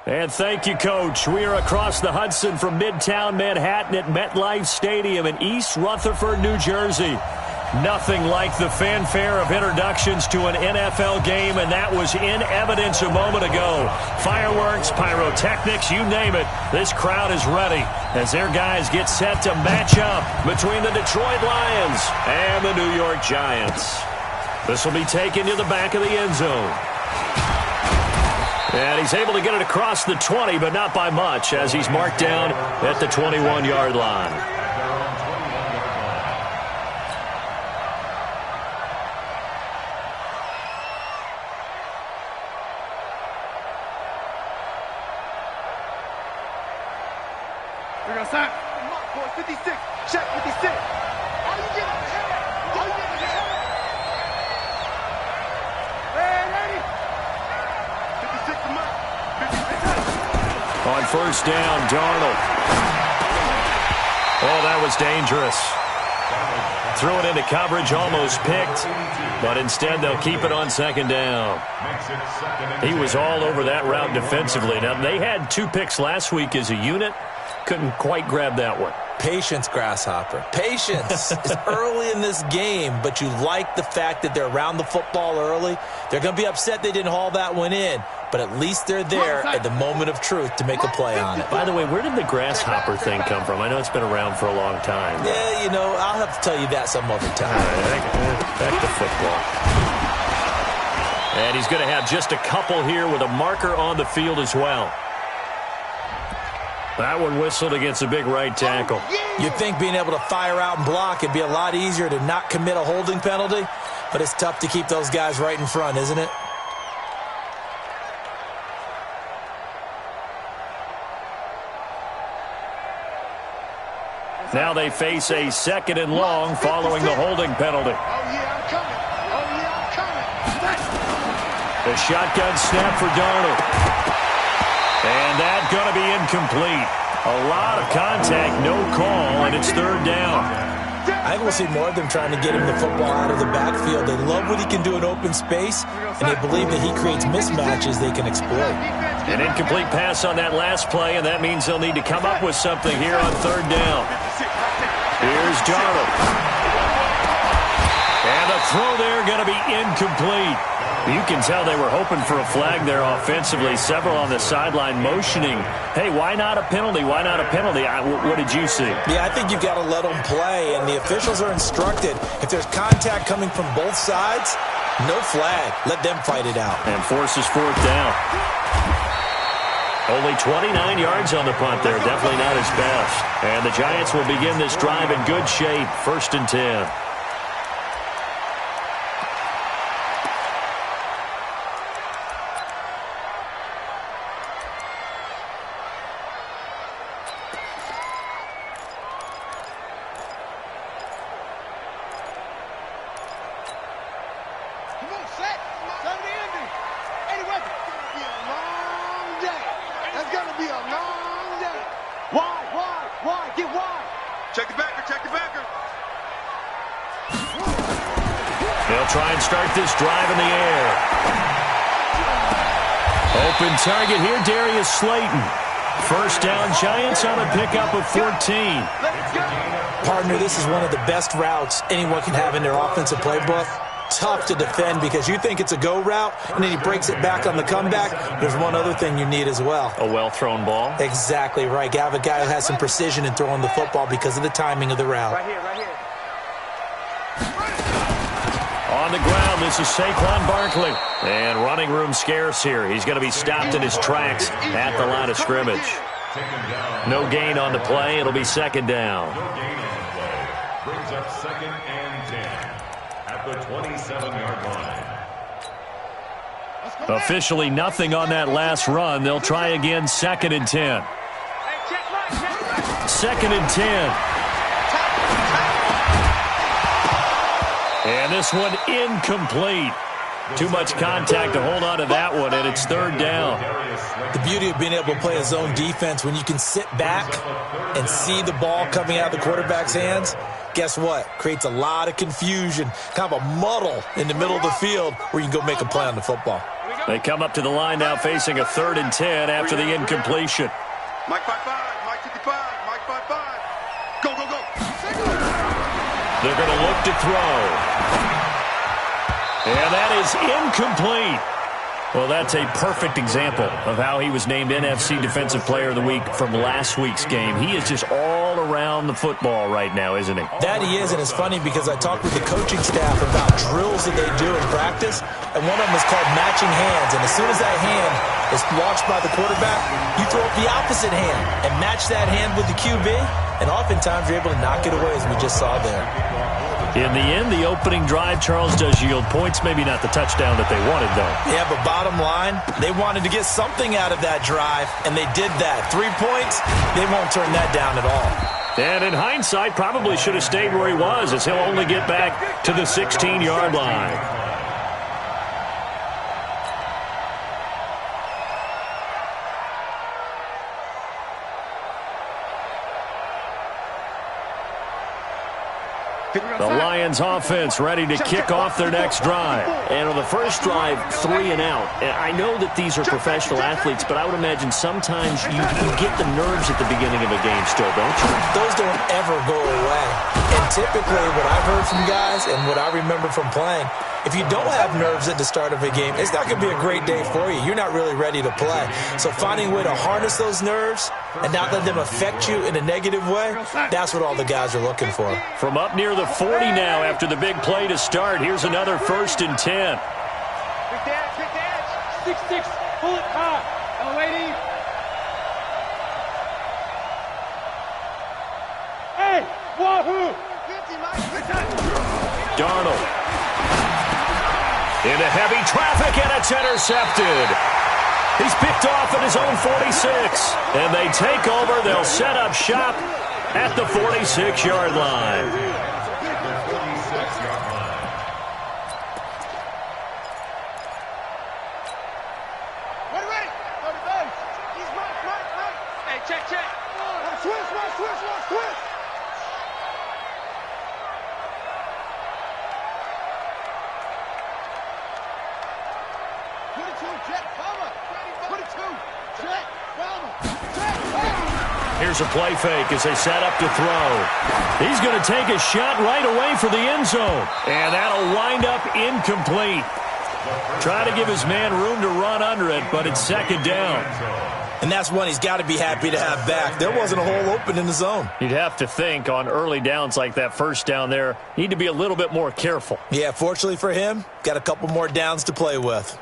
And thank you, Coach. We are across the Hudson from Midtown Manhattan at MetLife Stadium in East Rutherford, New Jersey. Nothing like the fanfare of introductions to an NFL game, and that was in evidence a moment ago. Fireworks, pyrotechnics, you name it. This crowd is ready as their guys get set to match up between the Detroit Lions and the New York Giants. This will be taken to the back of the end zone. And he's able to get it across the 20, but not by much, as he's marked down at the 21-yard line. We're going to sign. Mark, boy, 56. Check 56. All you get is head. All you get is head. Hey, 56 to Mark. 56. On first down, Darnold. Oh, that was dangerous. Threw it into coverage, almost picked, but instead they'll keep it on second down. He was all over that route defensively. Now, they had 2 picks last week as a unit. Couldn't quite grab that one. Patience, Grasshopper. Patience. It's early in this game, but you like the fact that they're around the football early. They're going to be upset they didn't haul that one in, but at least they're there at the moment of truth to make a play on it. By the way, where did the grasshopper thing come from? I know it's been around for a long time. Yeah, you know, I'll have to tell you that some other time. All right, back to football. And he's going to have just a couple here with a marker on the field as well. That one whistled against a big right tackle. You'd think being able to fire out and block it'd be a lot easier to not commit a holding penalty, but it's tough to keep those guys right in front, isn't it? Now they face a 2nd and long following the holding penalty. Oh, yeah, I'm coming. Oh, yeah, I'm coming. The shotgun snap for Darnold. And that's going to be incomplete. A lot of contact, no call, and it's 3rd down. I think we'll see more of them trying to get him the football out of the backfield. They love what he can do in open space, and they believe that he creates mismatches they can exploit. An incomplete pass on that last play, and that means they'll need to come up with something here on 3rd down. Here's Darnold. And the throw there going to be incomplete. You can tell they were hoping for a flag there offensively. Several on the sideline motioning, hey, why not a penalty? Why not a penalty? What did you see? Yeah, I think you've got to let them play, and the officials are instructed. If there's contact coming from both sides, no flag. Let them fight it out. And forces 4th down. Only 29 yards on the punt there. Definitely not his best. And the Giants will begin this drive in good shape. 1st and 10. They'll try and start this drive in the air. Open target here, Darius Slayton. 1st down, Giants on a pickup of 14. Partner, this is one of the best routes anyone can have in their offensive playbook. Tough to defend because you think it's a go route, and then he breaks it back on the comeback. There's one other thing you need as well. A well-thrown ball? Exactly right. You have a guy who has some precision in throwing the football because of the timing of the route. Right here, right here. On the ground, this is Saquon Barkley. And running room scarce here. He's going to be stopped in his tracks at the line of scrimmage. No gain on the play. It'll be 2nd down. No gain on the play. Brings up 2nd and 10 at the 27-yard line. Officially nothing on that last run. They'll try again 2nd and 10. 2nd and 10. And this one incomplete. Too much contact to hold on to that one, and it's 3rd down. The beauty of being able to play a zone defense, when you can sit back and see the ball coming out of the quarterback's hands, guess what? Creates a lot of confusion, kind of a muddle in the middle of the field where you can go make a play on the football. They come up to the line now facing a 3rd and 10 after the incompletion. Mike 5-5, Mike 55, Mike 5-5. Go, go, go. They're going to look to throw. And that is incomplete. Well, that's a perfect example of how he was named NFC Defensive Player of the Week from last week's game. He is just all around the football right now, isn't he? That he is, and it's funny because I talked with the coaching staff about drills that they do in practice, and one of them is called matching hands. And as soon as that hand is watched by the quarterback, you throw up the opposite hand and match that hand with the QB, and oftentimes you're able to knock it away, as we just saw there. In the end, the opening drive, Charles, does yield points. Maybe not the touchdown that they wanted, though. Yeah, but bottom line, they wanted to get something out of that drive, and they did that. 3 points, they won't turn that down at all. And in hindsight, probably should have stayed where he was, as he'll only get back to the 16-yard line. The Lions offense ready to kick off their next drive. And on the first drive, 3 and out. And I know that these are professional athletes, but I would imagine sometimes you get the nerves at the beginning of a game still, don't you? Those don't ever go away. And typically what I've heard from guys and what I remember from playing, if you don't have nerves at the start of a game, it's not going to be a great day for you. You're not really ready to play. So finding a way to harness those nerves and not let them affect you in a negative way, that's what all the guys are looking for. From up near the 40 now after the big play to start, here's another 1st and 10. Quick edge. 6-6, pull it high. L-A-D. Hey, wahoo! Darnold. Into heavy traffic, and it's intercepted. He's picked off at his own 46. And they take over. They'll set up shop at the 46-yard line. Ready. He's right. Hey, check. Switch. Here's a play fake as they set up to throw. He's going to take a shot right away for the end zone. And that'll wind up incomplete. Try to give his man room to run under it, but it's 2nd down. And that's one he's got to be happy to have back. There wasn't a hole open in the zone. You'd have to think on early downs like that first down there, need to be a little bit more careful. Yeah, fortunately for him, got a couple more downs to play with.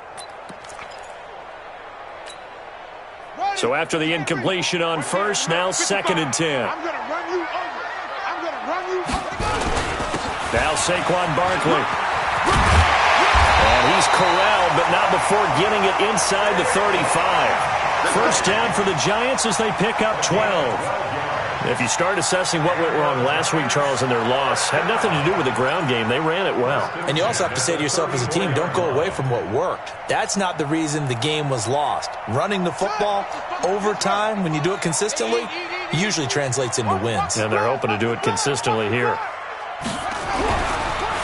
So after the incompletion on first, now 2nd and 10. I'm going to run you over. Now Saquon Barkley. And he's corralled, but not before getting it inside the 35. First down for the Giants as they pick up 12. If you start assessing what went wrong last week, Charles, in their loss, had nothing to do with the ground game. They ran it well. And you also have to say to yourself as a team, don't go away from what worked. That's not the reason the game was lost. Running the football over time, when you do it consistently, usually translates into wins. And they're hoping to do it consistently here.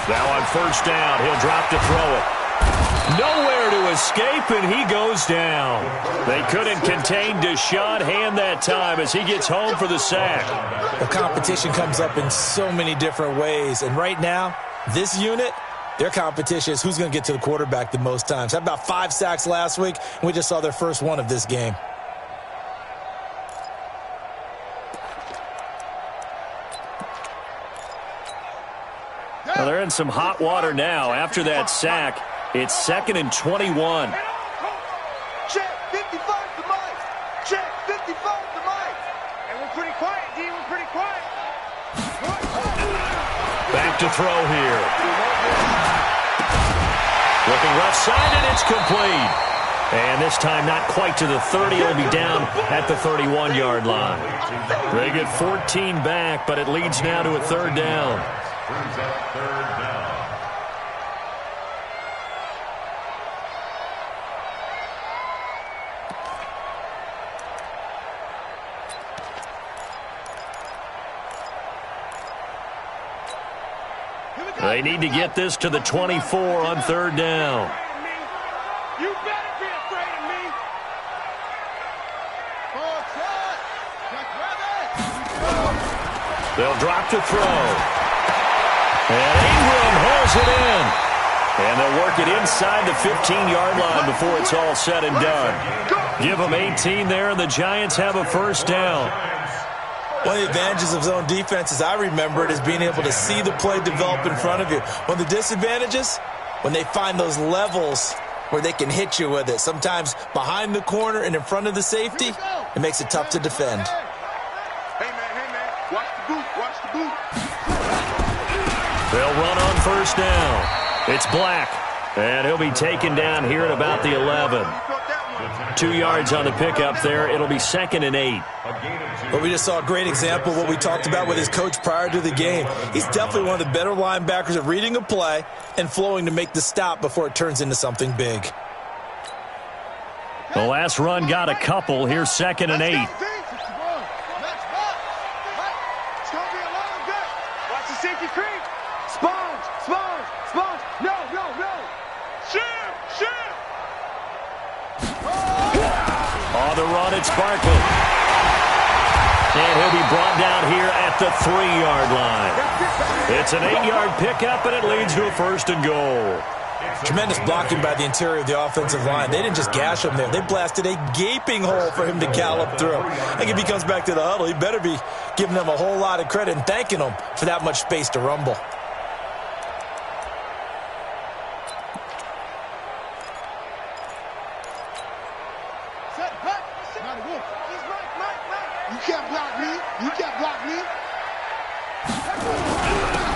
Now on first down, he'll drop to throw it. Nowhere to escape, and he goes down. They couldn't contain Deshaun Hand that time as he gets home for the sack. The competition comes up in so many different ways, and right now, this unit, their competition is who's going to get to the quarterback the most times. Had about 5 sacks last week, and we just saw their first one of this game. Well, they're in some hot water now after that sack. It's 2nd and 21. Check, 55 to Mike. Check, 55 to Mike. And we're pretty quiet, D. We're pretty quiet. Back to throw here. Looking left side, and it's complete. And this time not quite to the 30. It'll be down at the 31-yard line. They get 14 back, but it leads now to a 3rd down. Brings up 3rd down. They need to get this to the 24 on 3rd down. You better They'll drop to throw. And Ingram hauls it in. And they'll work it inside the 15-yard line before it's all said and done. Give them 18 there, and the Giants have a first down. One of the advantages of zone defense, as I remember it, is being able to see the play develop in front of you. One of the disadvantages, when they find those levels where they can hit you with it. Sometimes behind the corner and in front of the safety, it makes it tough to defend. Hey, man, watch the boot, watch the boot. They'll run on first down. It's Black, and he'll be taken down here at about the 11. 2 yards on the pickup there. It'll be 2nd and 8. But we just saw a great example of what we talked about with his coach prior to the game. He's definitely one of the better linebackers at reading a play and flowing to make the stop before it turns into something big. The last run got a couple. Here's 2nd and 8. Watch the safety creep. Sponge. No. Shoot. On the run, it's Barkley. And he'll be brought down here at the 3-yard line. It's an 8-yard pickup, and it leads to a 1st and goal. Tremendous blocking by the interior of the offensive line. They didn't just gash him there. They blasted a gaping hole for him to gallop through. I think if he comes back to the huddle, he better be giving them a whole lot of credit and thanking them for that much space to rumble.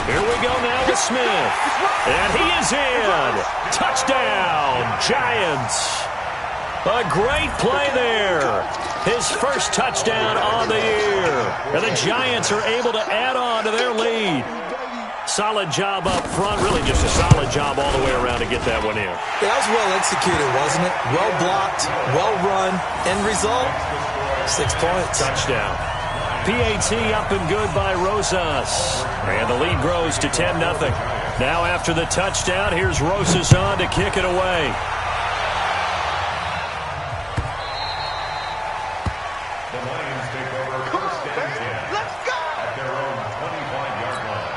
Here we go now to Smith. And he is in. Touchdown, Giants. A great play there. His first touchdown on the year. And the Giants are able to add on to their lead. Solid job up front. Really just a solid job all the way around to get that one in. That was well executed, wasn't it? Well blocked, well run. End result, 6 points. Touchdown. PAT up and good by Rosas. And the lead grows to 10-0. Now after the touchdown, here's Rosas on to kick it away. The Lions take over 1st and 10. Let's go! At their own 25-yard line.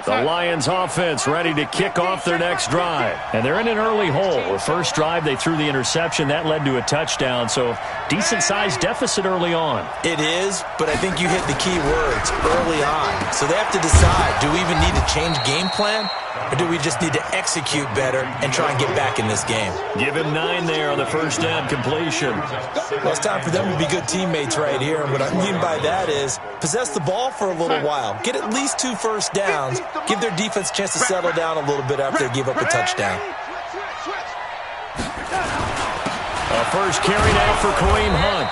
The Lions offense ready to kick off their next drive. And they're in an early hole. The first drive, they threw the interception. That led to a touchdown. So decent-sized deficit early on. It is, but I think you hit the key words early on. So they have to decide, do we even need to change game plan? Or do we just need to execute better and try and get back in this game? Give him 9 there on the first down completion. Well, it's time for them to be good teammates right here. And what I mean by that is possess the ball for a little while. Get at least 2 first downs. Give their defense a chance to settle down a little bit after they give up a touchdown. A first carry now for Kareem Hunt.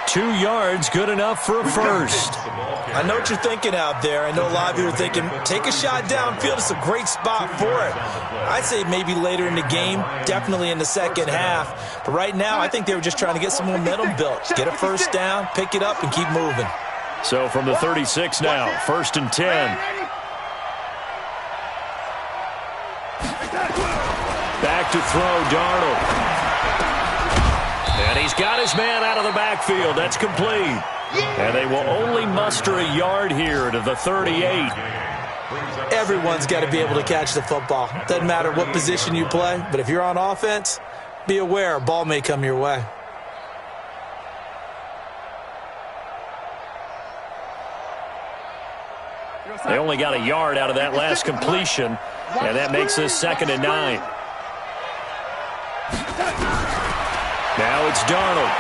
2 yards, good enough for a first. I know what you're thinking out there. I know a lot of you are thinking, take a shot downfield. It's a great spot for it. I'd say maybe later in the game, definitely in the second half. But right now, I think they were just trying to get some momentum built. Get a first down, pick it up, and keep moving. So from the 36 now, 1st and 10. Back to throw, Darnold. And he's got his man out of the backfield. That's complete. And they will only muster a yard here to the 38. Everyone's got to be able to catch the football. Doesn't matter what position you play, but if you're on offense, be aware a ball may come your way. They only got a yard out of that last completion, and that makes this 2nd and 9. Now it's Darnold.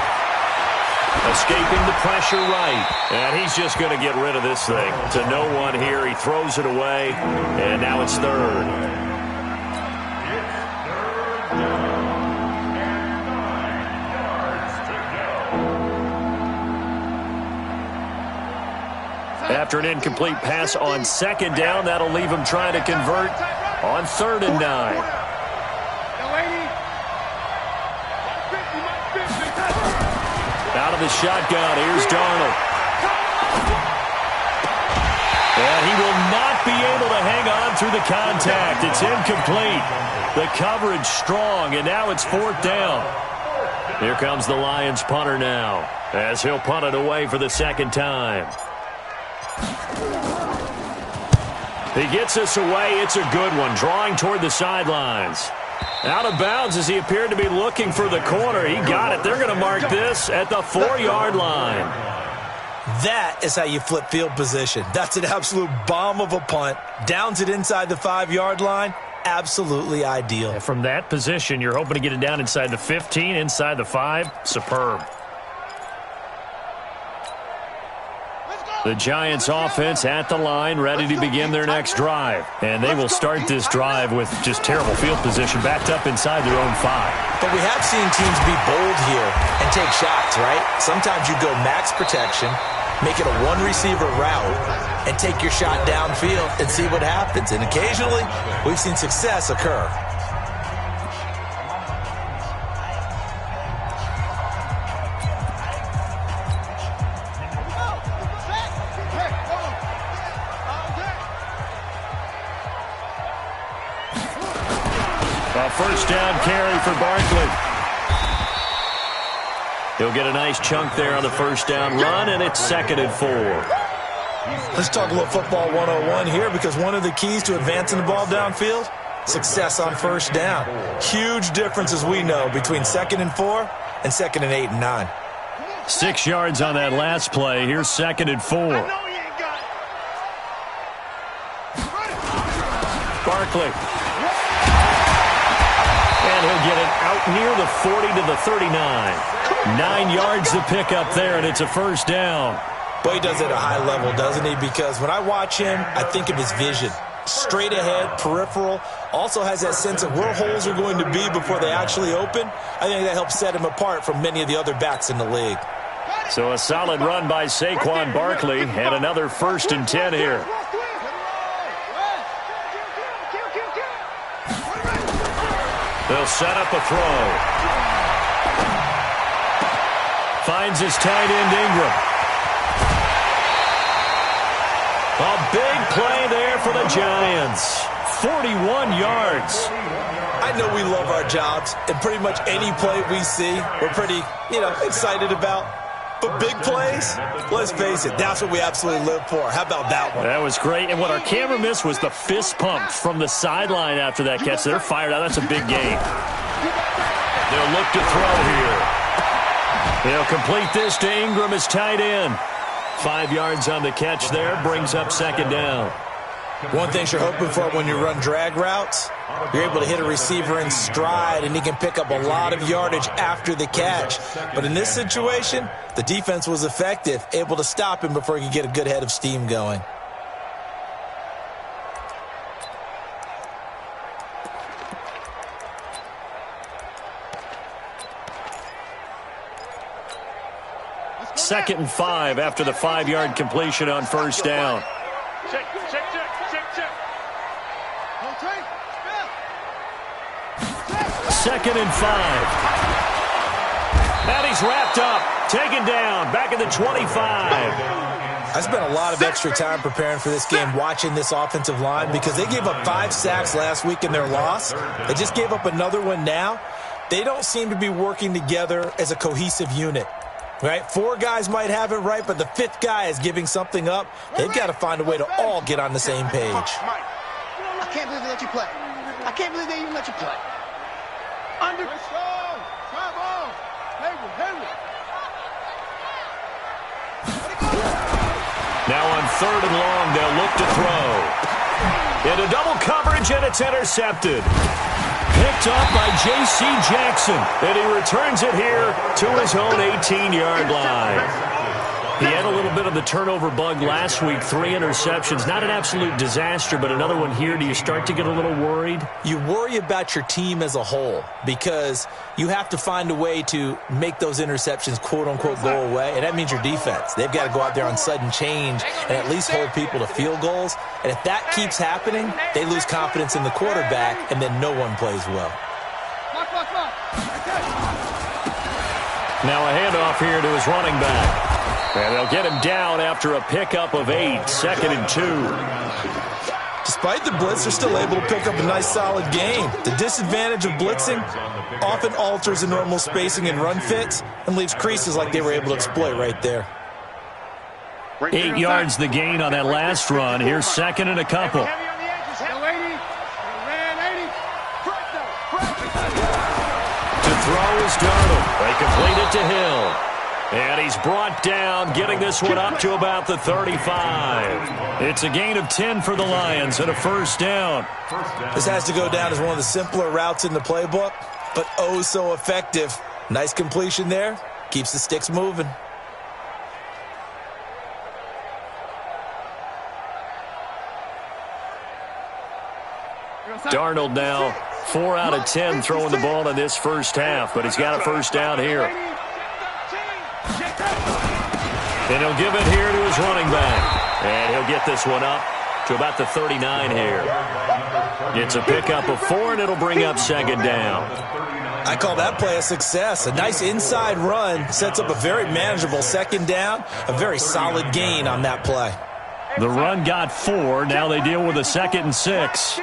Escaping the pressure right. And he's just going to get rid of this thing. To no one here. He throws it away. And now it's 3rd. After an incomplete pass on 2nd down, that'll leave him trying to convert on 3rd and 9. Out of the shotgun, here's Darnold. through the contact. It's incomplete. The coverage strong, and now it's 4th down. Here comes the Lions punter now, as he'll punt it away for the 2nd time. He gets us away. It's a good one, drawing toward the sidelines. Out of bounds as he appeared to be looking for the corner. He got it. They're going to mark this at the 4-yard line. That is how you flip field position. That's an absolute bomb of a punt. Downs it inside the 5-yard line. Absolutely ideal. And from that position, you're hoping to get it down inside the 15, inside the 5. Superb. The Giants offense at the line, ready to begin their next drive. And they will start this drive with just terrible field position, backed up inside their own 5. But we have seen teams be bold here and take shots, right? Sometimes you go max protection, make it a one-receiver route, and take your shot downfield and see what happens. And occasionally, we've seen success occur. A first down carry for Barkley. He'll get a nice chunk there on the first down run, and it's 2nd and 4. Let's talk a little football 101 here, because one of the keys to advancing the ball downfield, success on first down. Huge difference, as we know, between 2nd and 4 and 2nd and 8 and 9. 6 yards on that last play. Here's 2nd and 4. Barkley. And he'll get it out near the 40 to the 39. 9 yards to pick up there, and it's a first down. Boy, he does it at a high level, doesn't he? Because when I watch him, I think of his vision. Straight ahead, peripheral. Also has that sense of where holes are going to be before they actually open. I think that helps set him apart from many of the other backs in the league. So a solid run by Saquon Barkley, and another 1st and 10 here. They'll set up a throw. Finds his tight end, Ingram. A big play there for the Giants. 41 yards. I know we love our jobs, and pretty much any play we see, we're pretty, excited about. But big plays, let's face it, that's what we absolutely live for. How about that one? That was great. And what our camera missed was the fist pump from the sideline after that catch. They're fired out. That's a big gain. They'll look to throw here. They'll complete this to Ingram as tight end. 5 yards on the catch there. Brings up 2nd down. One thing you're hoping for when you run drag routes, you're able to hit a receiver in stride, and he can pick up a lot of yardage after the catch. But in this situation, the defense was effective, able to stop him before he could get a good head of steam going. Second and 5 after the 5-yard completion on first down. Check. 2nd and 5. And he's wrapped up, taken down, back at the 25. I spent a lot of extra time preparing for this game, watching this offensive line, because they gave up 5 sacks last week in their loss. They just gave up another one now. They don't seem to be working together as a cohesive unit. Right? 4 guys might have it right, but the 5th guy is giving something up. They've got to find a way to all get on the same page. I can't believe they let you play. I can't believe they even let you play. Under. Now on 3rd and long, they'll look to throw. Into double coverage, and it's intercepted. Picked up by J.C. Jackson, and he returns it here to his own 18-yard line. He had a little bit of the turnover bug last week, 3 interceptions. Not an absolute disaster, but another one here. Do you start to get a little worried? You worry about your team as a whole, because you have to find a way to make those interceptions, quote-unquote, go away, and that means your defense. They've got to go out there on sudden change and at least hold people to field goals. And if that keeps happening, they lose confidence in the quarterback, and then no one plays well. Now a handoff here to his running back. And they'll get him down after a pickup of 8, 2nd and 2. Despite the blitz, they're still able to pick up a nice, solid gain. The disadvantage of blitzing often alters the normal spacing and run fits and leaves creases like they were able to exploit right there. 8 yards the gain on that last run. Here's second and a couple. To throw is Darnold. They complete it to Hill. And he's brought down, getting this one up to about the 35. It's a gain of 10 for the Lions and a first down. This has to go down as one of the simpler routes in the playbook, but oh so effective. Nice completion there. Keeps the sticks moving. Darnold now 4 out of 10 throwing the ball in this first half, but he's got a first down here. And he'll give it here to his running back. And he'll get this one up to about the 39 here. It's a pickup of 4, and it'll bring up second down. I call that play a success. A nice inside run sets up a very manageable second down. A very solid gain on that play. The run got 4. Now they deal with a 2nd and 6.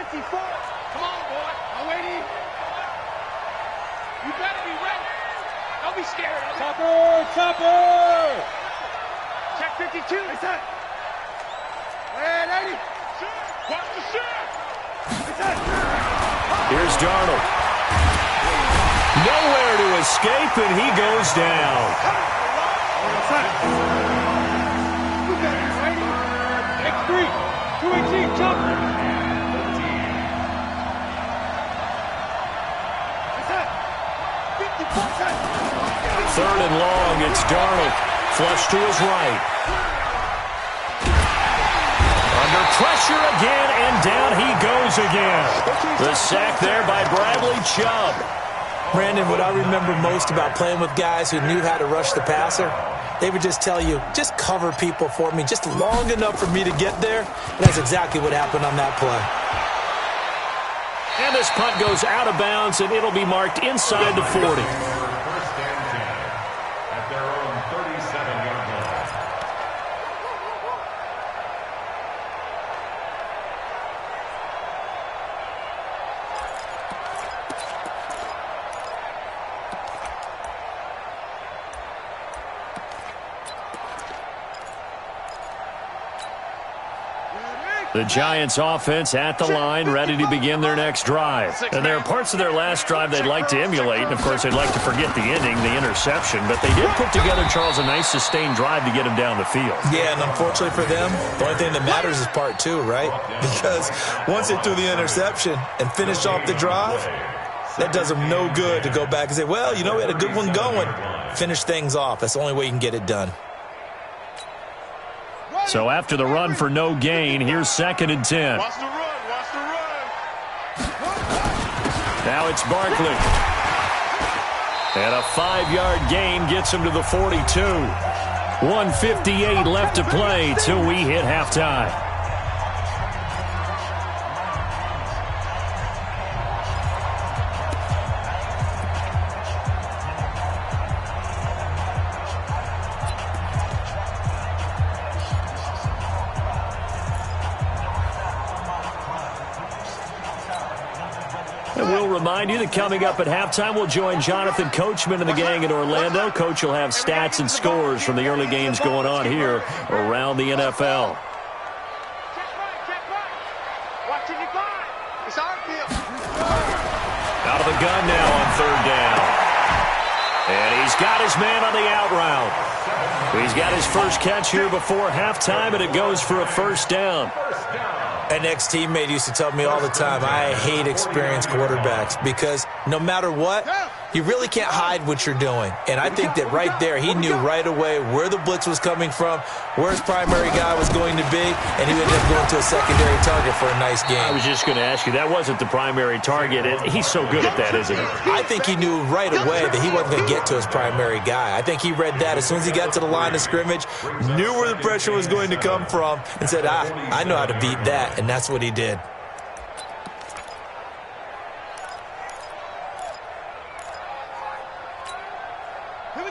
Chopper! Check 52. It's that. And 80. Watch the shot. It's that. Here's Darnold. Nowhere to escape, and he goes down. X3. 218. Chopper. It's that. 50%. Third and long, it's Darnold. Flush to his right. Under pressure again, and down he goes again. The sack there by Bradley Chubb. Brandon, what I remember most about playing with guys who knew how to rush the passer, they would just tell you, just cover people for me, just long enough for me to get there. And that's exactly what happened on that play. And this punt goes out of bounds, and it'll be marked inside the 40. The Giants offense at the line, ready to begin their next drive. And there are parts of their last drive they'd like to emulate, and of course they'd like to forget the ending, the interception, but they did put together, Charles, a nice sustained drive to get him down the field. Yeah, and unfortunately for them, the only thing that matters is part 2, right? Because once they threw the interception and finished off the drive, that does them no good to go back and say, well, you know, we had a good one going. Finish things off. That's the only way you can get it done. So after the run for no gain, here's 2nd and 10. Watch the run. Watch the run. Now it's Barkley. And a 5-yard gain gets him to the 42. 1:58 left to play till we hit halftime. And we'll remind you that coming up at halftime, we'll join Jonathan Coachman and the gang in Orlando. Coach will have stats and scores from the early games going on here around the NFL. Out of the gun now on 3rd down. And he's got his man on the out route. He's got his first catch here before halftime, and it goes for a first down. An ex-teammate used to tell me all the time, I hate experienced quarterbacks because no matter what, you really can't hide what you're doing. And I think that right there, he knew right away where the blitz was coming from, where his primary guy was going to be, and he ended up going to a secondary target for a nice game. I was just going to ask you, that wasn't the primary target. He's so good at that, isn't he? I think he knew right away that he wasn't going to get to his primary guy. I think he read that as soon as he got to the line of scrimmage, knew where the pressure was going to come from, and said, I know how to beat that, and that's what he did.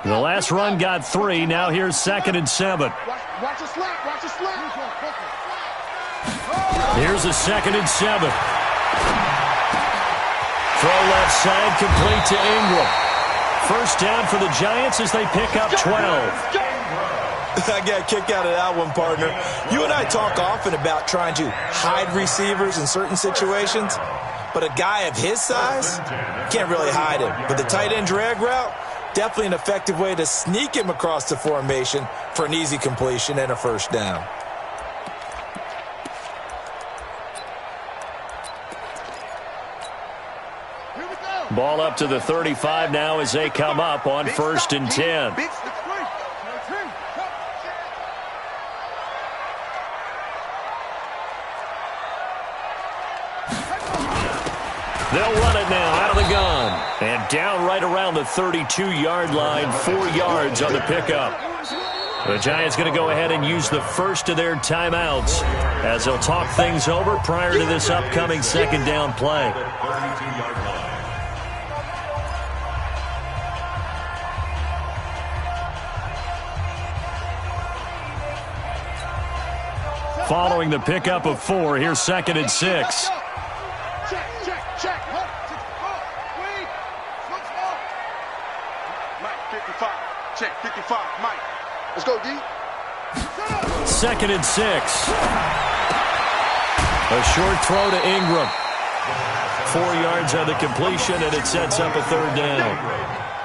The last run got 3. Now here's 2nd and 7. Watch the slap. Watch the slap. Here's a 2nd and 7. Throw left side, complete to Ingram. First down for the Giants as they pick up 12. I got a kick out of that one, partner. You and I talk often about trying to hide receivers in certain situations, but a guy of his size can't really hide him. But the tight end drag route, definitely an effective way to sneak him across the formation for an easy completion and a first down. Ball up to the 35 now as they come up on 1st and 10. They'll run it now out of the gun. And down right around the 32-yard line, 4 yards on the pickup. The Giants going to go ahead and use the first of their timeouts as they'll talk things over prior to this upcoming 2nd down play. Following the pickup of 4, here's 2nd and 6. Check, 55, Mike. Let's go, D. 2nd and 6. A short throw to Ingram. 4 yards on the completion, and it sets up a 3rd down.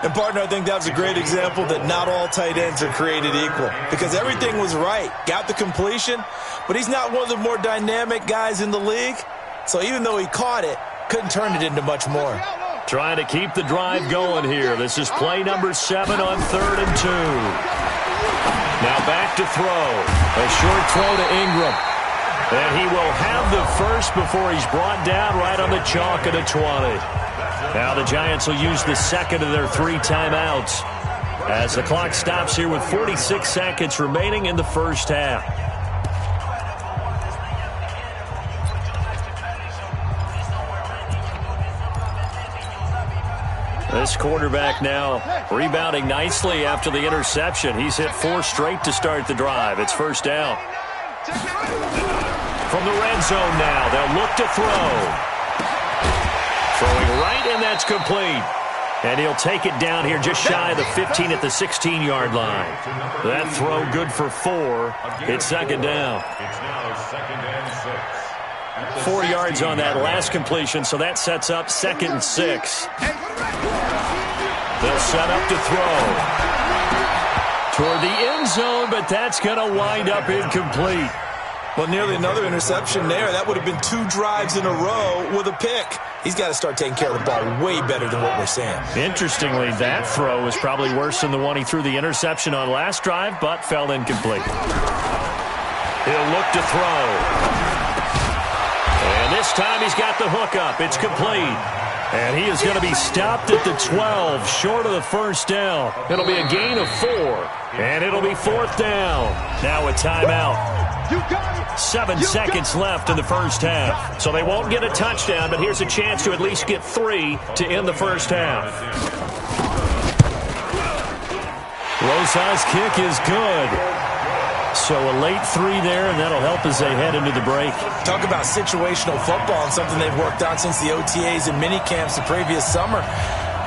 And, partner, I think that was a great example that not all tight ends are created equal because everything was right. Got the completion, but he's not one of the more dynamic guys in the league. So even though he caught it, couldn't turn it into much more. Trying to keep the drive going here. This is play number 7 on 3rd and 2. Now back to throw. A short throw to Ingram. And he will have the first before he's brought down right on the chalk at a 20. Now the Giants will use the 2nd of their 3 timeouts as the clock stops here with 46 seconds remaining in the first half. This quarterback now rebounding nicely after the interception. He's hit 4 straight to start the drive. It's first down. From the red zone now, they'll look to throw. Throwing right, and that's complete. And he'll take it down here just shy of the 15 at the 16-yard line. That throw good for 4. It's 2nd down. It's now 2nd and 6. 4 yards on that last completion, so that sets up 2nd and 6. They'll set up to throw. Toward the end zone, but that's going to wind up incomplete. Well, nearly another interception there. That would have been 2 drives in a row with a pick. He's got to start taking care of the ball way better than what we're seeing. Interestingly, that throw was probably worse than the one he threw the interception on last drive, but fell incomplete. He'll look to throw. And this time he's got the hook up. It's complete. And he is going to be stopped at the 12, short of the first down. It'll be a gain of 4, and it'll be 4th down. Now a timeout. 7 seconds left in the first half. So they won't get a touchdown, but here's a chance to at least get 3 to end the first half. Rosas' kick is good. So a late 3 there, and that'll help as they head into the break. Talk about situational football and something they've worked on since the OTAs and mini camps the previous summer.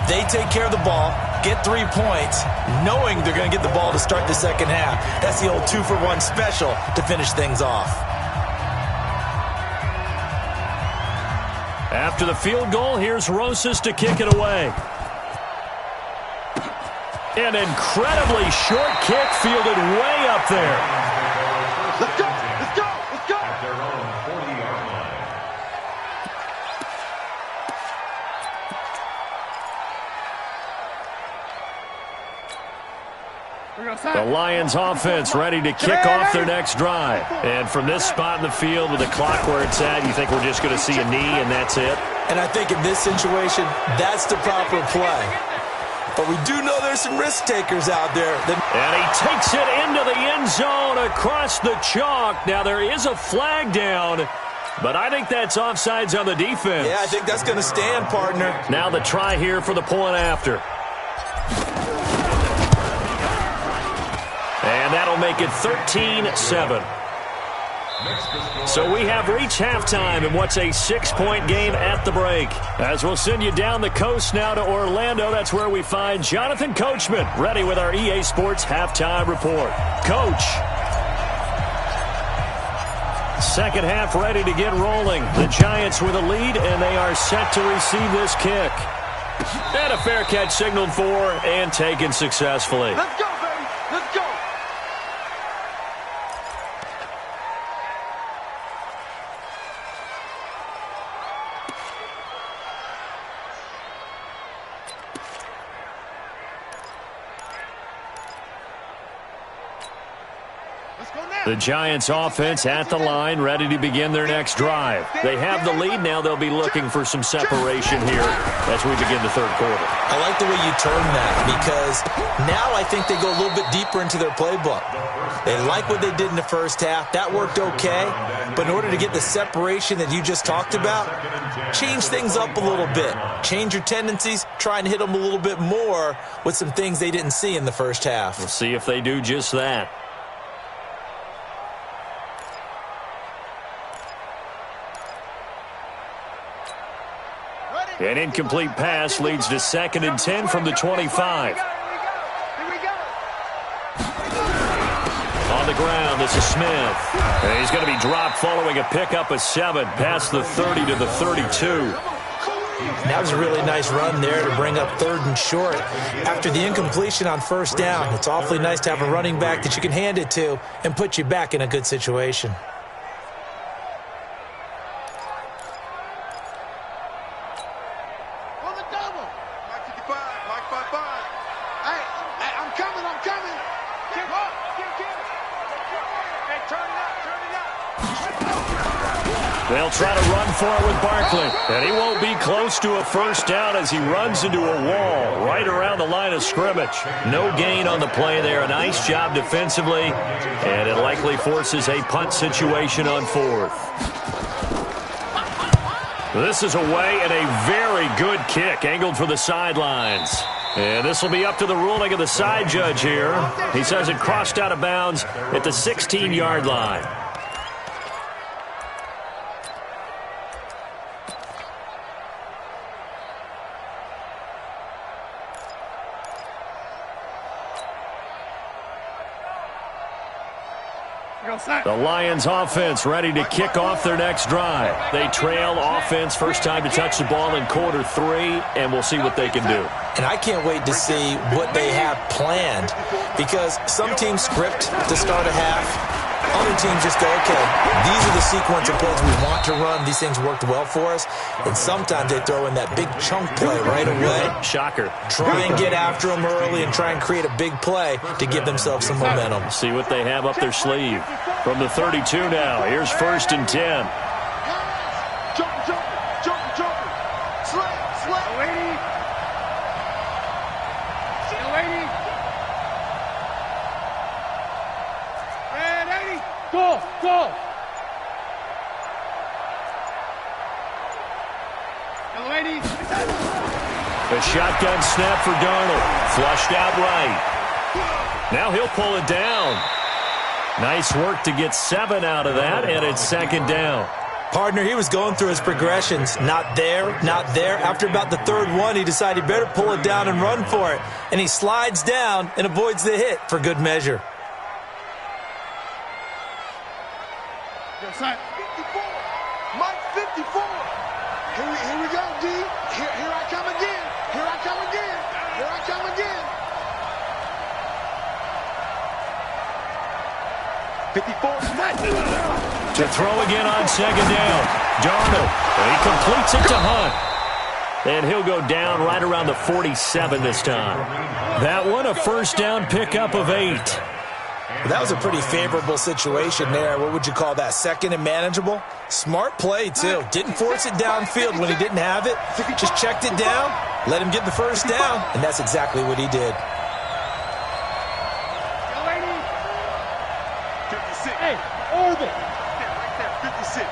They take care of the ball, get 3 points, knowing they're going to get the ball to start the second half. That's the old 2-for-1 special to finish things off. After the field goal, here's Rosas to kick it away. An incredibly short kick fielded way up there. Let's go, let's go, let's go. At their own 40-yard line. The Lions offense ready to kick off their next drive. And from this spot in the field with the clock where it's at, you think we're just going to see a knee and that's it? And I think in this situation, that's the proper play. But we do know there's some risk takers out there. And he takes it into the end zone across the chalk. Now there is a flag down, but I think that's offsides on the defense. Yeah, I think that's going to stand, partner. Now the try here for the point after. And that'll make it 13-7. So we have reached halftime in what's a 6-point game at the break. As we'll send you down the coast now to Orlando, that's where we find Jonathan Coachman, ready with our EA Sports Halftime Report. Coach. Second half ready to get rolling. The Giants with a lead, and they are set to receive this kick. And a fair catch signaled for and taken successfully. Let's go, baby. Let's go. The Giants offense at the line, ready to begin their next drive. They have the lead. Now they'll be looking for some separation here as we begin the third quarter. I like the way you term that, because now I think they go a little bit deeper into their playbook. They like what they did in the first half. That worked okay. But in order to get the separation that you just talked about, change things up a little bit. Change your tendencies. Try and hit them a little bit more with some things they didn't see in the first half. We'll see if they do just that. An incomplete pass leads to 2nd and 10 from the 25. On the ground, this is Smith. And he's going to be dropped following a pickup of 7 past the 30 to the 32. That was a really nice run there to bring up 3rd and short. After the incompletion on 1st down, it's awfully nice to have a running back that you can hand it to and put you back in a good situation. They'll try to run for it with Barkley. And he won't be close to a first down as he runs into a wall right around the line of scrimmage. No gain on the play there. A nice job defensively. And it likely forces a punt situation on 4th. This is away and a very good kick angled for the sidelines. And this will be up to the ruling of the side judge here. He says it crossed out of bounds at the 16-yard line. The Lions offense ready to kick off their next drive. They trail offense, first time to touch the ball in quarter 3, and we'll see what they can do. And I can't wait to see what they have planned, because some teams script to start a half. Other teams just go, okay, these are the sequence of plays we want to run. These things worked well for us. And sometimes they throw in that big chunk play right away. Shocker. Try and get after them early and try and create a big play to give themselves some momentum. See what they have up their sleeve. From the 32 now, here's 1st and 10. Go! Ladies. The shotgun snap for Darnold. Flushed out right. Now he'll pull it down. Nice work to get 7 out of that, and it's 2nd down. Partner, he was going through his progressions. Not there, not there. After about the 3rd one, he decided he better pull it down and run for it. And he slides down and avoids the hit for good measure. 54. Mike 54. Here we go, D. Here I come again. Here I come again. Here I come again. 54. To throw again on 2nd down. Darnold. He completes it to Hunt. And he'll go down right around the 47 this time. That one, a first down pickup of 8. That was a pretty favorable situation there. What would you call that? 2nd and manageable? Smart play, too. Didn't force it downfield when he didn't have it. Just checked it down, let him get the first down, and that's exactly what he did. 56. Hey, Orville. Right there, 56.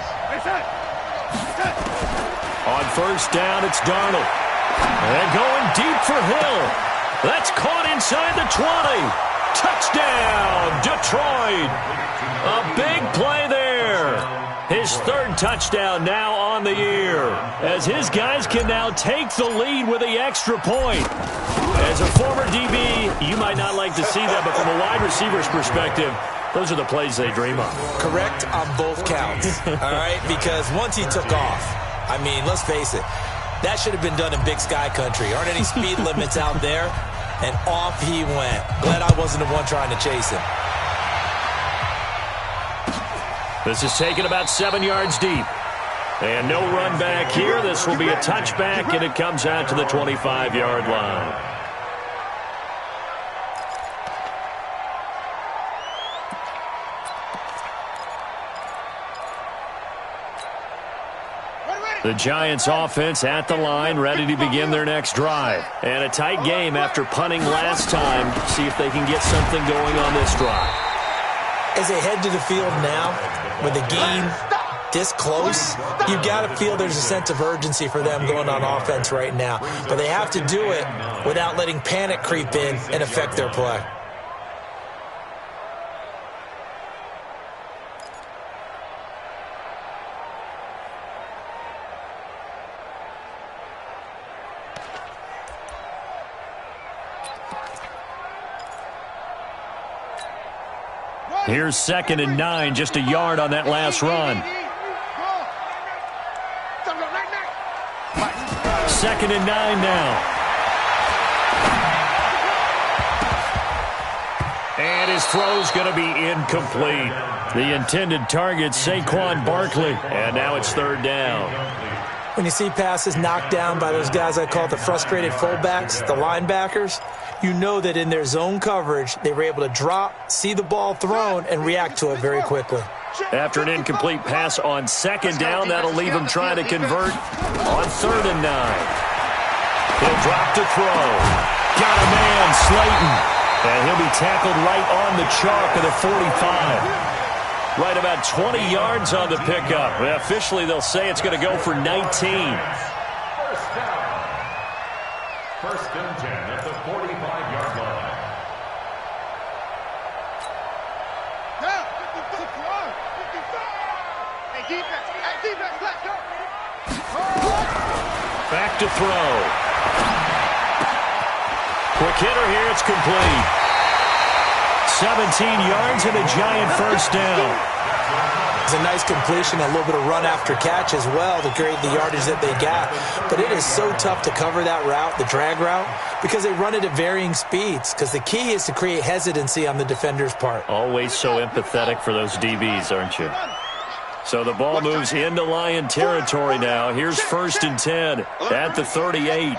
On first down, it's Darnold. And going deep for Hill. That's caught inside the 20. Touchdown, Detroit. A big play there. His third touchdown now on the year, as his guys can now take the lead with the extra point. As a former DB, you might not like to see that, but from a wide receiver's perspective, those are the plays they dream of. Correct on both counts, all right? Because once he took off, I mean, let's face it, that should have been done in Big Sky country. Aren't any speed limits out there? And off he went. Glad I wasn't the one trying to chase him. This is taken about 7 yards deep. And no run back here. This will be a touchback, and it comes out to the 25-yard line. The Giants offense at the line, ready to begin their next drive. And a tight game after punting last time. See if they can get something going on this drive. As they head to the field now, with the game this close, you've got to feel there's a sense of urgency for them going on offense right now. But they have to do it without letting panic creep in and affect their play. Here's 2nd and 9, just a yard on that last run. 2nd and 9 now. And his throw's going to be incomplete. The intended target, Saquon Barkley. And now it's 3rd down. When you see passes knocked down by those guys I call the frustrated fullbacks, the linebackers, you know that in their zone coverage, they were able to drop, see the ball thrown, and react to it very quickly. After an incomplete pass on 2nd down, that'll leave him trying to convert on 3rd and 9. He'll drop to throw. Got a man, Slayton. And he'll be tackled right on the chalk of the 45. Right about 20 yards on the pickup. Officially, they'll say it's going to go for 19. First down. 1st and 10 at the 45-yard line. Back to throw. Quick hitter here, it's complete. 17 yards and a Giant first down. It's a nice completion, a little bit of run after catch as well to create the yardage that they got. But it is so tough to cover that route, the drag route, because they run it at varying speeds. Because the key is to create hesitancy on the defender's part. Always so empathetic for those DBs, aren't you? So the ball moves into Lion territory now. Here's 1st and 10 at the 38.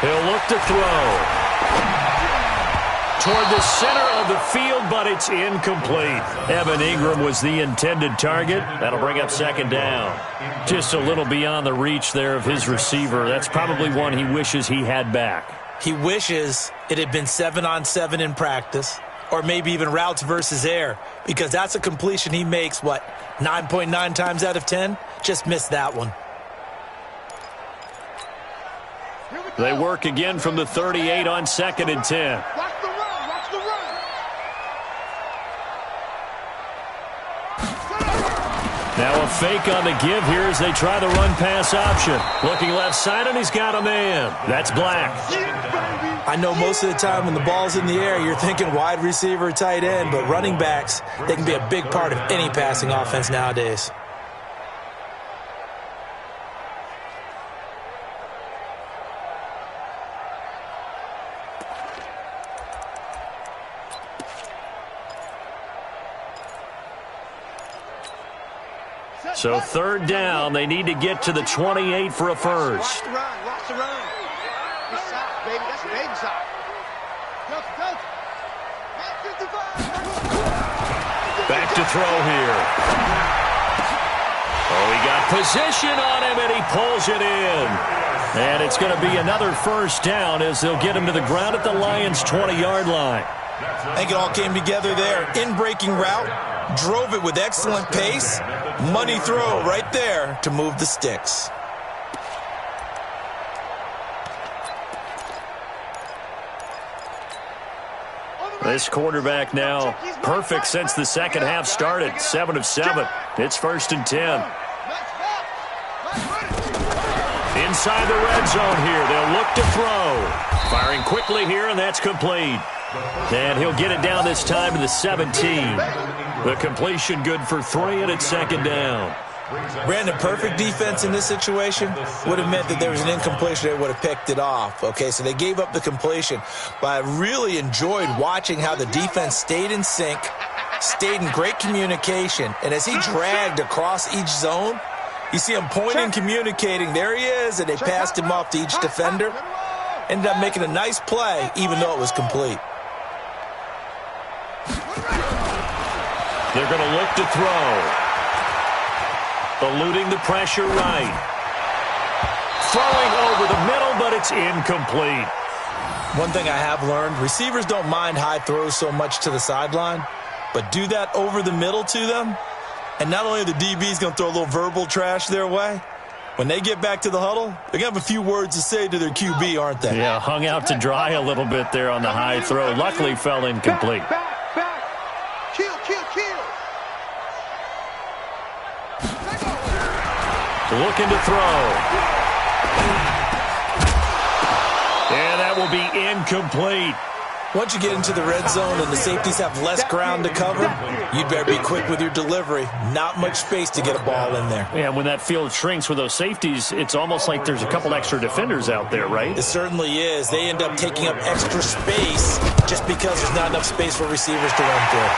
He'll look to throw. Toward the center of the field, but it's incomplete. Evan Ingram was the intended target. That'll bring up 2nd down. Just a little beyond the reach there of his receiver. That's probably one he wishes he had back. He wishes it had been 7-on-7 in practice, or maybe even routes versus air, because that's a completion he makes, 9.9 times out of 10? Just missed that one. They work again from the 38 on 2nd and 10. Watch the run. Watch the run. Now a fake on the give here as they try the run-pass option. Looking left side, and he's got a man. That's Black. I know most of the time when the ball's in the air, you're thinking wide receiver, tight end, but running backs, they can be a big part of any passing offense nowadays. So 3rd down, they need to get to the 28 for a first. Watch the run. Watch the run. Good side, baby. That's the baby side. Back to throw here. Oh, he got position on him, and he pulls it in. And it's going to be another 1st down as they'll get him to the ground at the Lions' 20-yard line. I think it all came together there. In-breaking route, drove it with excellent pace. Money throw right there to move the sticks. This quarterback now perfect since the second half started. 7 of 7. It's 1st and 10. Inside the red zone here. They'll look to throw. Firing quickly here, and that's complete. And he'll get it down this time to the 17. The completion good for 3, and it's 2nd down. Brandon, perfect defense in this situation would have meant that there was an incompletion. They would have picked it off. Okay, so they gave up the completion. But I really enjoyed watching how the defense stayed in sync, stayed in great communication. And as he dragged across each zone, you see him pointing, communicating. There he is, and they passed him off to each defender. Ended up making a nice play, even though it was complete. They're going to look to throw. Eluding the pressure right. Throwing over the middle, but it's incomplete. One thing I have learned, receivers don't mind high throws so much to the sideline, but do that over the middle to them, and not only are the DBs going to throw a little verbal trash their way, when they get back to the huddle, they're going to have a few words to say to their QB, aren't they? Yeah, hung out to dry a little bit there on the high throw. Luckily fell incomplete. Back. Kill. Looking to throw. And that will be incomplete. Once you get into the red zone and the safeties have less ground to cover, you'd better be quick with your delivery. Not much space to get a ball in there. Yeah, when that field shrinks with those safeties, it's almost like there's a couple extra defenders out there, right? It certainly is. They end up taking up extra space just because there's not enough space for receivers to run through.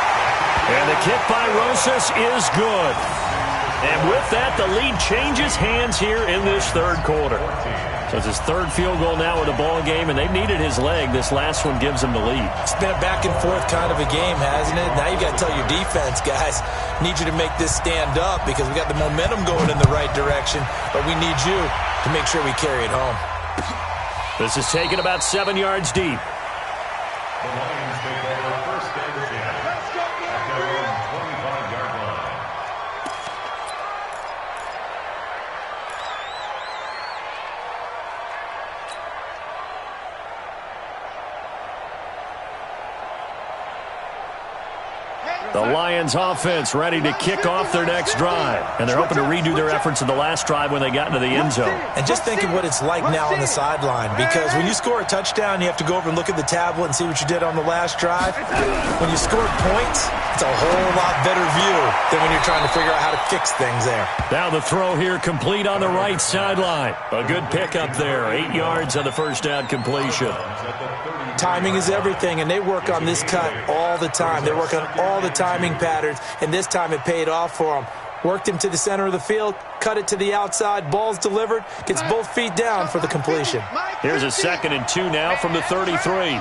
And the kick by Rosas is good. And with that, the lead changes hands here in this 3rd quarter. So it's his 3rd field goal now in the ball game, and they've needed his leg. This last one gives them the lead. It's been a back-and-forth kind of a game, hasn't it? Now you got to tell your defense, guys, need you to make this stand up because we got the momentum going in the right direction, but we need you to make sure we carry it home. This is taken about 7 yards deep. The Lions take over 1st and 10 at their own 25-yard line. The Lions offense ready to kick off their next drive. And they're hoping to redo their efforts in the last drive when they got into the end zone. And just think of what it's like now on the sideline, because when you score a touchdown, you have to go over and look at the tablet and see what you did on the last drive. When you scored points, it's a whole lot better view than when you're trying to figure out how to fix things there. Now the throw here complete on the right sideline. A good pickup there. 8 yards on the first down completion. Timing is everything, and they work on this cut all the time. They work on all the timing patterns, and this time it paid off for them. Worked him to the center of the field, cut it to the outside, ball's delivered, gets both feet down for the completion. Here's a 2nd and 2 now from the 33.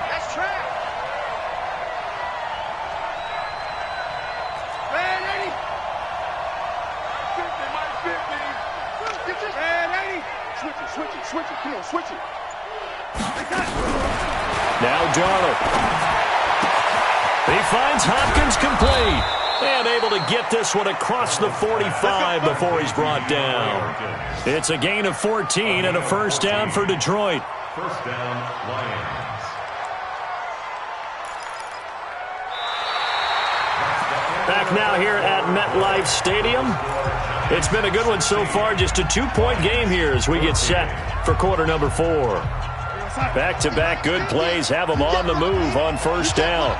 Switch it. Now Darnold. He finds Hopkins complete. And able to get this one across the 45 before he's brought down. It's a gain of 14 and a 1st down for Detroit. 1st down, Lions. Back now here at MetLife Stadium. It's been a good one so far. Just a 2-point game here as we get set for quarter number 4. Back-to-back good plays have them on the move on 1st down.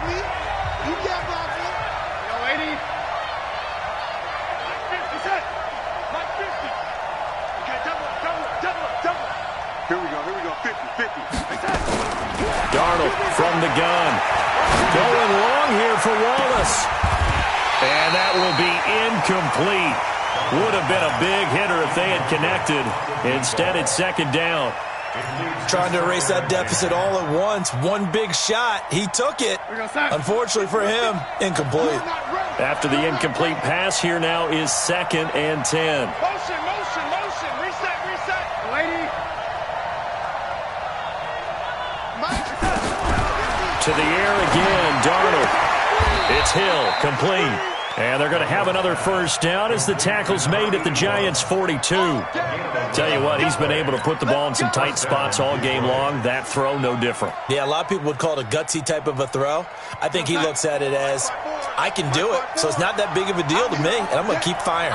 Here we go, 50-50. Darnold from the gun. Going long here for Wallace. And that will be incomplete. Would have been a big hitter if they had connected. Instead, it's 2nd down. Trying to erase that deficit all at once. One big shot. He took it. Unfortunately for him, incomplete. After the incomplete pass, here now is 2nd and 10. Motion. Reset. Lady. To the air again, Darnold. It's Hill, complete. And they're going to have another first down as the tackle's made at the Giants' 42. Tell you what, he's been able to put the ball in some tight spots all game long. That throw, no different. Yeah, a lot of people would call it a gutsy type of a throw. I think he looks at it as, I can do it, so it's not that big of a deal to me, and I'm going to keep firing.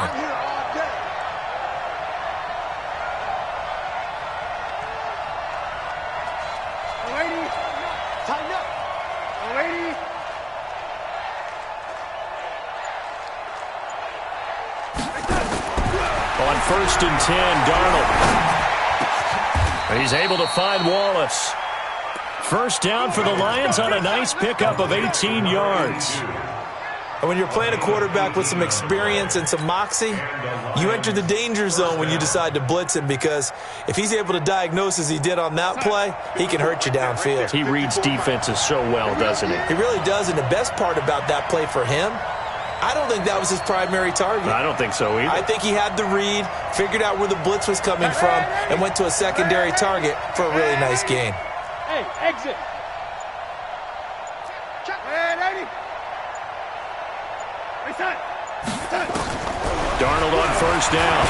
On 1st and 10, Darnold. He's able to find Wallace. First down for the Lions on a nice pickup of 18 yards. And when you're playing a quarterback with some experience and some moxie, you enter the danger zone when you decide to blitz him, because if he's able to diagnose as he did on that play, he can hurt you downfield. He reads defenses so well, doesn't he? He really does, and the best part about that play for him, I don't think that was his primary target. I don't think so either. I think he had the read, figured out where the blitz was coming from, and went to a secondary target for a really nice gain. Hey, exit. Darnold on first down.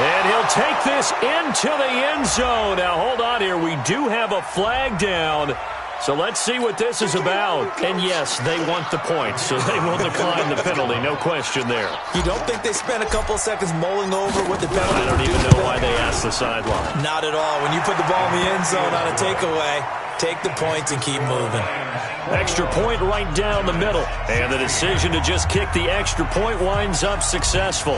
And he'll take this into the end zone. Now, hold on here. We do have a flag down. So let's see what this is about. And yes, they want the points, so they will decline the penalty. No question there. You don't think they spent a couple seconds mulling over what the penalty I don't even know why they asked the sideline. Not at all. When you put the ball in the end zone on a takeaway, take the points and keep moving. Extra point right down the middle. And the decision to just kick the extra point winds up successful.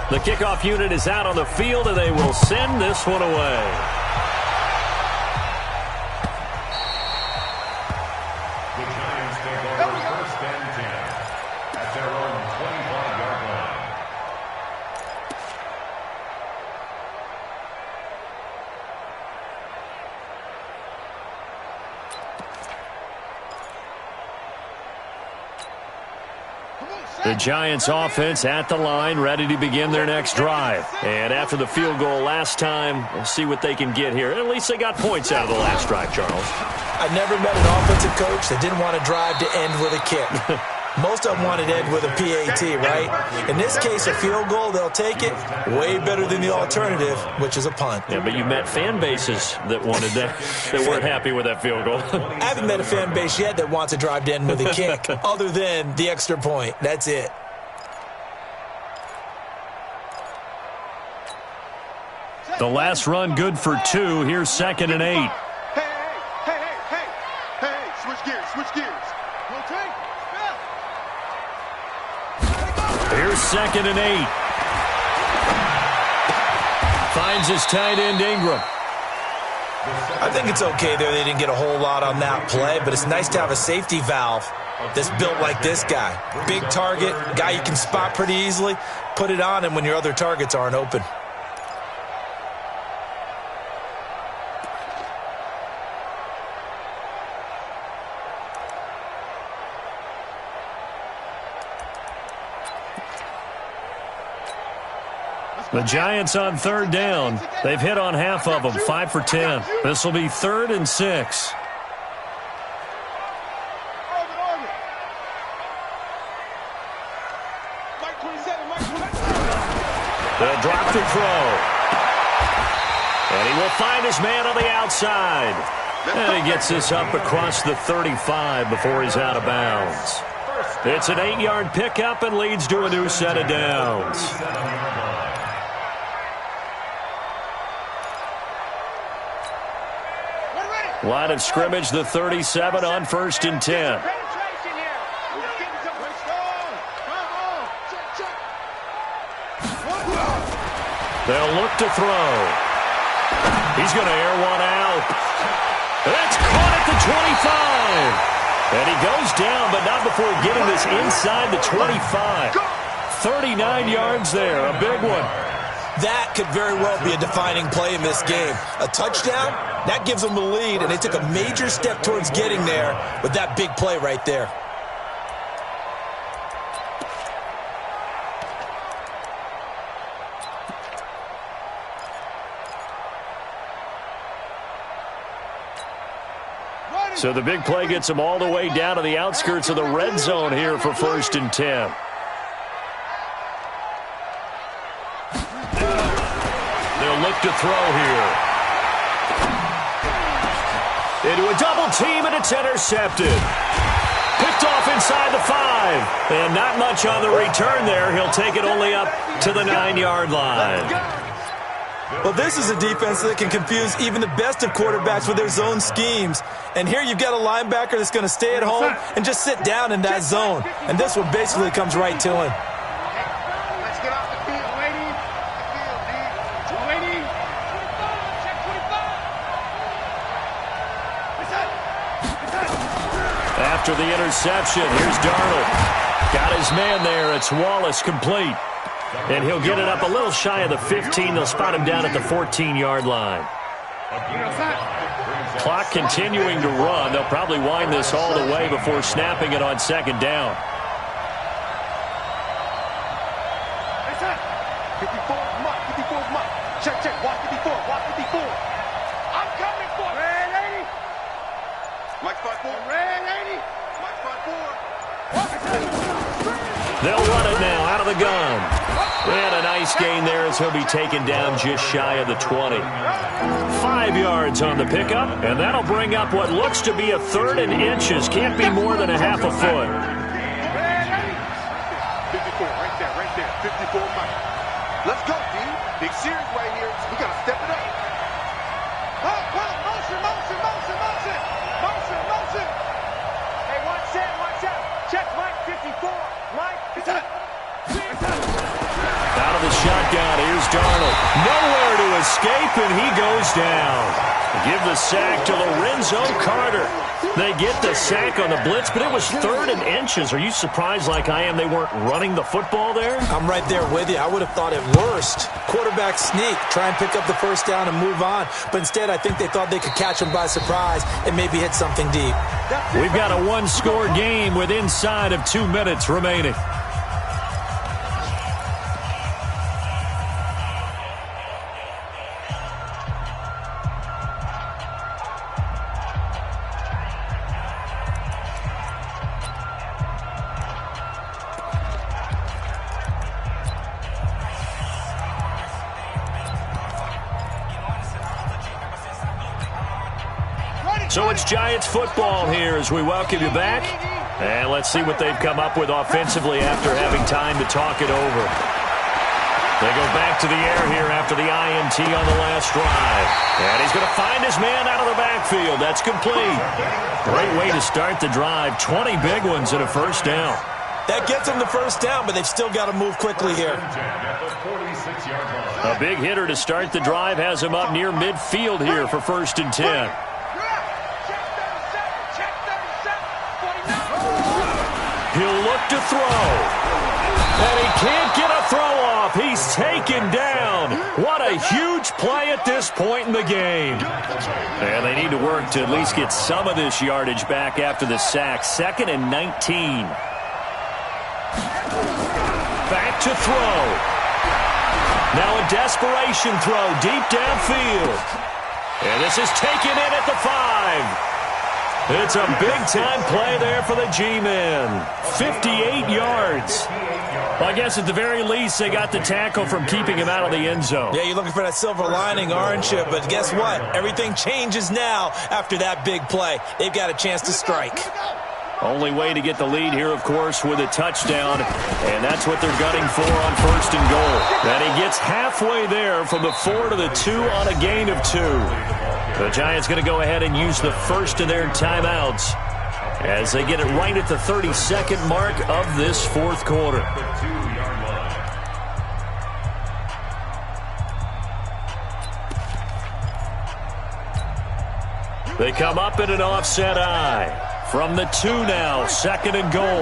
The kickoff unit is out on the field, and they will send this one away. The Giants offense at the line, ready to begin their next drive. And after the field goal last time, we'll see what they can get here. At least they got points out of the last drive, Charles. I never met an offensive coach that didn't want to drive to end with a kick. Most of them wanted to end with a PAT, right? In this case, a field goal, they'll take it. Way better than the alternative, which is a punt. Yeah, but you met fan bases that wanted that, that weren't happy with that field goal. I haven't met a fan base yet that wants to drive to end with a kick, other than the extra point. That's it. The last run good for 2. Here's 2nd and 8. Hey, switch gears. Okay. Here's 2nd and 8. Finds his tight end, Ingram. I think it's okay there. They didn't get a whole lot on that play, but it's nice to have a safety valve that's built like this guy. Big target, guy you can spot pretty easily. Put it on him when your other targets aren't open. The Giants on 3rd down. They've hit on half of them, 5 for 10. This will be 3rd and 6. They'll drop the throw. And he will find his man on the outside. And he gets this up across the 35 before he's out of bounds. It's an 8-yard pickup and leads to a new set of downs. Line of scrimmage, the 37 on 1st and 10. They'll look to throw. He's going to air one out. That's caught at the 25. And he goes down, but not before getting this inside the 25. 39 yards there, a big one. That could very well be a defining play in this game. A touchdown, that gives them the lead, and they took a major step towards getting there with that big play right there. So the big play gets them all the way down to the outskirts of the red zone here for 1st and 10. They'll look to throw here. Into a double team, and it's intercepted. Picked off inside the 5. And not much on the return there. He'll take it only up to the 9-yard line. Well, this is a defense that can confuse even the best of quarterbacks with their zone schemes. And here you've got a linebacker that's going to stay at home and just sit down in that zone. And this one basically comes right to him. Let's get off the field, lady. Lady. Check 25. After the interception, here's Darnold. Got his man there. It's Wallace complete. And he'll get it up a little shy of the 15. They'll spot him down at the 14-yard line. Clock continuing to run. They'll probably wind this all the way before snapping it on 2nd down. 54, Mike. 54, Mike. Check. Watch 54. I'm coming for it. Red 80. Mike 5-4. Red 80. Mike 5-4. They'll run it now out of the gun. And a nice gain there as he'll be taken down just shy of the 20. 5 yards on the pickup, and that'll bring up what looks to be a 3rd and inches. Can't be more than a half a foot. 54, right there. 54, Mike. Let's go, D. Big series right here. We got to step it up. Motion. Hey, watch out. Check Mike 54. Mike, it's up. Out of the shotgun, here's Darnold. Nowhere to escape, and he goes down. Give the sack to Lorenzo Carter. They get the sack on the blitz, but it was 3rd and inches. Are you surprised like I am they weren't running the football there? I'm right there with you. I would have thought at worst. Quarterback sneak, try and pick up the 1st down and move on. But instead, I think they thought they could catch him by surprise and maybe hit something deep. We've got a 1-score game with inside of 2 minutes remaining. So it's Giants football here as we welcome you back. And let's see what they've come up with offensively after having time to talk it over. They go back to the air here after the INT on the last drive. And he's going to find his man out of the backfield. That's complete. Great way to start the drive. 20 big ones and a 1st down. That gets them the 1st down, but they've still got to move quickly here. A big hitter to start the drive has him up near midfield here for 1st and 10. He'll look to throw. And he can't get a throw off. He's taken down. What a huge play at this point in the game. And they need to work to at least get some of this yardage back after the sack. 2nd and 19. Back to throw. Now a desperation throw deep downfield. And this is taken in at the 5. It's a big-time play there for the G-men. 58 yards. Well, I guess at the very least, they got the tackle from keeping him out of the end zone. Yeah, you're looking for that silver lining, aren't you? But guess what? Everything changes now after that big play. They've got a chance to strike. Only way to get the lead here, of course, with a touchdown. And that's what they're gunning for on 1st and goal. And he gets halfway there from the 4 to the 2 on a gain of 2. The Giants going to go ahead and use the first of their timeouts as they get it right at the 32nd mark of this 4th quarter. They come up in an offset eye. From the 2 now, 2nd and goal. What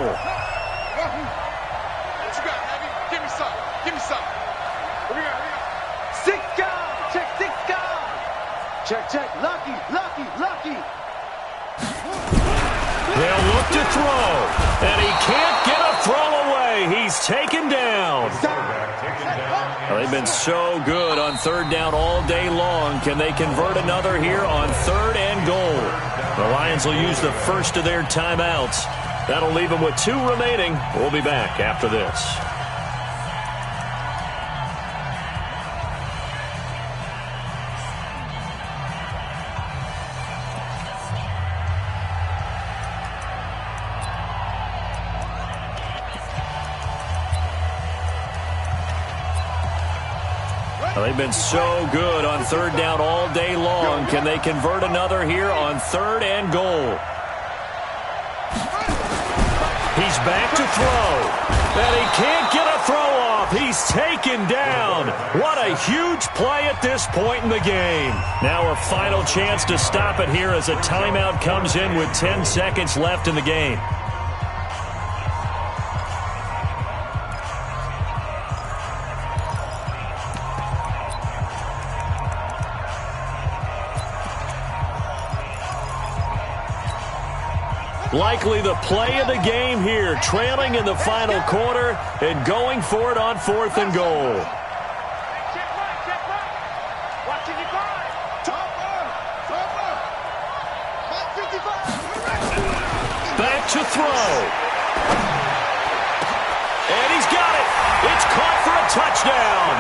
you got, Heavy? Give me some. Give me some. Here we go. 6 guys. Check 6 guys. Check. Lucky. They'll look to throw. And he can't get a throw away. He's taken down. Well, they've been so good on 3rd down all day long. Can they convert another here on 3rd and goal? The Lions will use the first of their timeouts. That'll leave them with 2 remaining. We'll be back after this. Well, they've been so good on third down all day long. Can they convert another here on 3rd and goal? He's back to throw. And he can't get a throw off. He's taken down. What a huge play at this point in the game. Now a final chance to stop it here as a timeout comes in with 10 seconds left in the game. Likely the play of the game here, trailing in the final quarter and going for it on 4th and goal. Back to throw. And he's got it. It's caught for a touchdown.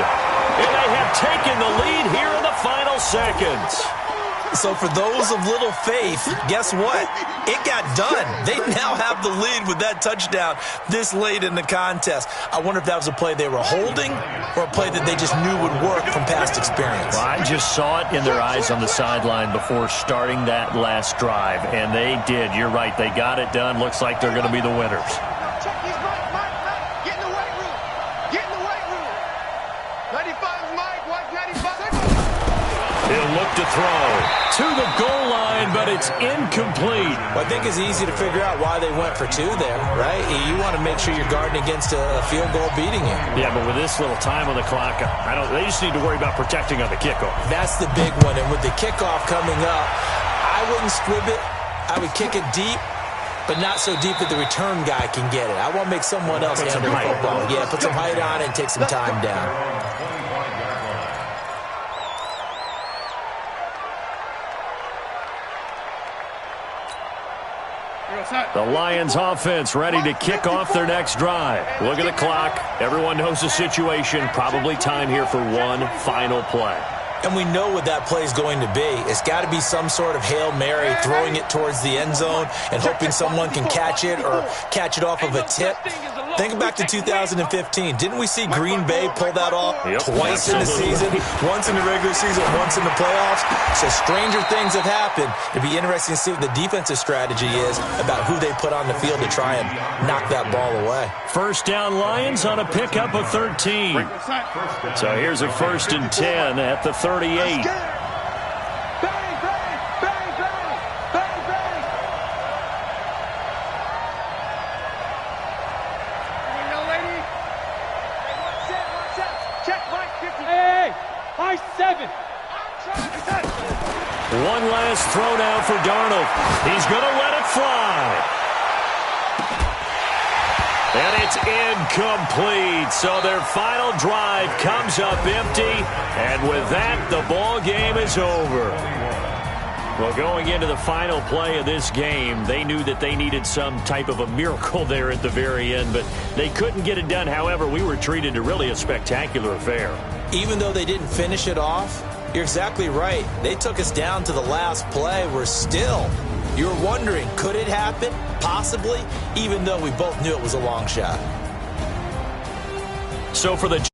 And they have taken the lead here in the final seconds. So for those of little faith, guess what? It got done. They now have the lead with that touchdown this late in the contest. I wonder if that was a play they were holding or a play that they just knew would work from past experience. Well, I just saw it in their eyes on the sideline before starting that last drive, and they did. You're right. They got it done. Looks like they're going to be the winners. Get in the weight room. Get in the weight room. 95 Mike. Watch 95. He'll look to throw to the goal line, but it's incomplete. Well, I think it's easy to figure out why they went for 2 there, right? You want to make sure you're guarding against a field goal beating you. Yeah, but with this little time on the clock, they just need to worry about protecting on the kickoff. That's the big one, and with the kickoff coming up, I wouldn't squib it. I would kick it deep, but not so deep that the return guy can get it. I want to make someone else handle the football. Yeah, put some height on it and take some time down. The Lions offense ready to kick off their next drive. Look at the clock. Everyone knows the situation. Probably time here for one final play. And we know what that play is going to be. It's got to be some sort of Hail Mary, throwing it towards the end zone and hoping someone can catch it or catch it off of a tip. Think back to 2015. Didn't we see Green Bay pull that off twice in the season? Once in the regular season, once in the playoffs. So stranger things have happened. It'd be interesting to see what the defensive strategy is about who they put on the field to try and knock that ball away. First down Lions on a pickup of 13. So here's a 1st and 10 at the 38. One last throw now for Darnold. He's going to let it fly. And it's incomplete. So their final drive comes up empty. And with that, the ball game is over. Well, going into the final play of this game, they knew that they needed some type of a miracle there at the very end, but they couldn't get it done. However, we were treated to really a spectacular affair. Even though they didn't finish it off, you're exactly right. They took us down to the last play. We're still, you're wondering, could it happen? Possibly, even though we both knew it was a long shot. So for the